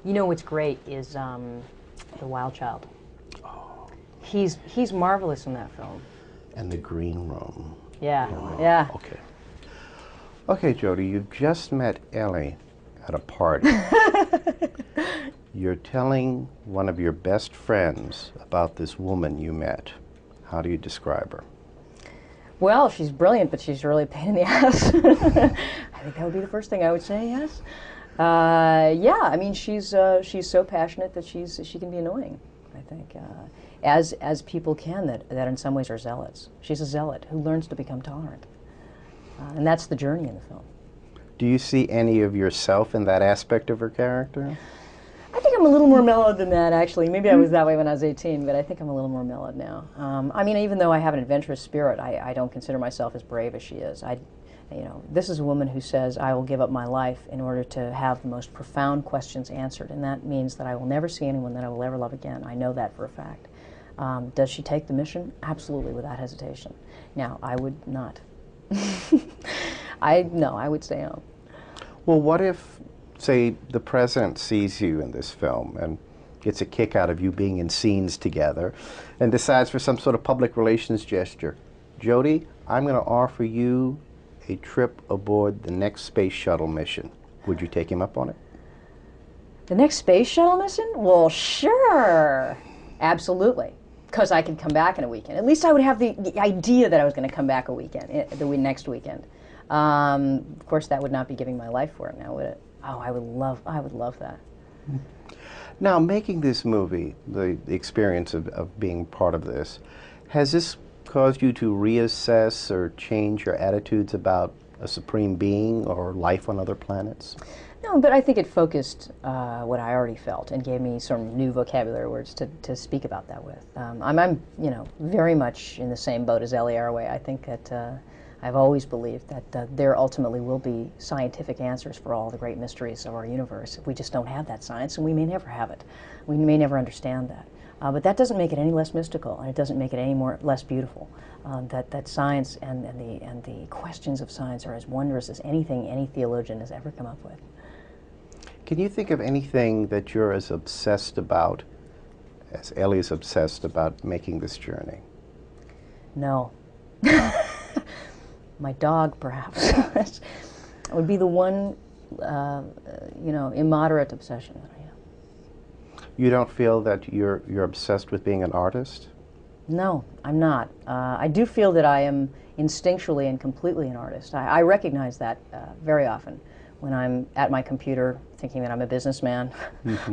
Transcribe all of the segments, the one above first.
You know what's great is the Wild Child. He's marvelous in that film. And the green room. Yeah, yeah. Okay. Okay, Jodie, you've just met Ellie at a party. You're telling one of your best friends about this woman you met. How do you describe her? Well, she's brilliant, but she's really a pain in the ass. I think that would be the first thing I would say, yes. Yeah, I mean, she's so passionate that she can be annoying, I think, as people can that in some ways are zealots. She's a zealot who learns to become tolerant. And that's the journey in the film. Do you see any of yourself in that aspect of her character? I think I'm a little more mellowed than that, actually. Maybe I was that way when I was 18, but I think I'm a little more mellowed now. I mean, even though I have an adventurous spirit, I don't consider myself as brave as she is. This is a woman who says, I will give up my life in order to have the most profound questions answered, and that means that I will never see anyone that I will ever love again. I know that for a fact. Does she take the mission? Absolutely, without hesitation. Now, I would not. I would stay home. Well, what if, say, the president sees you in this film and gets a kick out of you being in scenes together and decides for some sort of public relations gesture, Jodie, I'm going to offer you a trip aboard the next space shuttle mission. Would you take him up on it? The next space shuttle mission? Well, sure. Absolutely. Because I could come back in a weekend. At least I would have the idea that I was going to come back a weekend, next weekend. Of course, that would not be giving my life for it now, would it? Oh, I would love that. Now, making this movie, the experience of being part of this, has this caused you to reassess or change your attitudes about a supreme being or life on other planets? No, but I think it focused what I already felt and gave me some new vocabulary words to speak about that with. I'm very much in the same boat as Ellie Arroway. I think that I've always believed that there ultimately will be scientific answers for all the great mysteries of our universe. We just don't have that science, and we may never have it. We may never understand that. But that doesn't make it any less mystical, and it doesn't make it any less beautiful. That science and the questions of science are as wondrous as anything any theologian has ever come up with. Can you think of anything that you're as obsessed about as Ellie is obsessed about making this journey? No. My dog, perhaps. That would be the one, immoderate obsession that I have. You don't feel that you're obsessed with being an artist? No, I'm not. I do feel that I am instinctually and completely an artist. I recognize that very often when I'm at my computer thinking that I'm a businessman.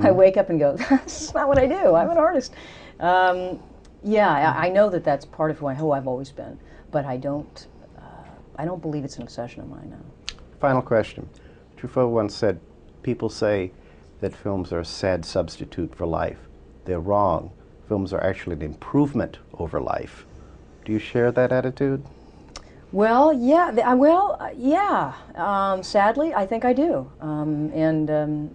I wake up and go, that's not what I do. I'm an artist. I know that that's part of who I've always been, but I don't believe it's an obsession of mine now. Final question. Truffaut once said, people say that films are a sad substitute for life. They're wrong. Films are actually an improvement over life. Do you share that attitude? Well, yeah. Sadly, I think I do. And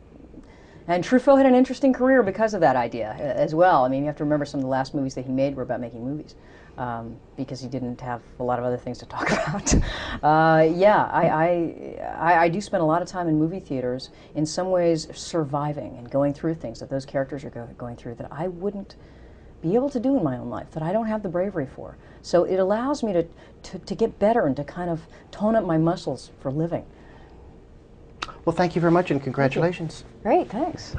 Truffaut had an interesting career because of that idea as well. I mean, you have to remember some of the last movies that he made were about making movies, because he didn't have a lot of other things to talk about. I do spend a lot of time in movie theaters, in some ways surviving and going through things that those characters are going through that I wouldn't be able to do in my own life, that I don't have the bravery for. So it allows me to get better and to kind of tone up my muscles for living. Well, thank you very much, and congratulations. Great, thanks.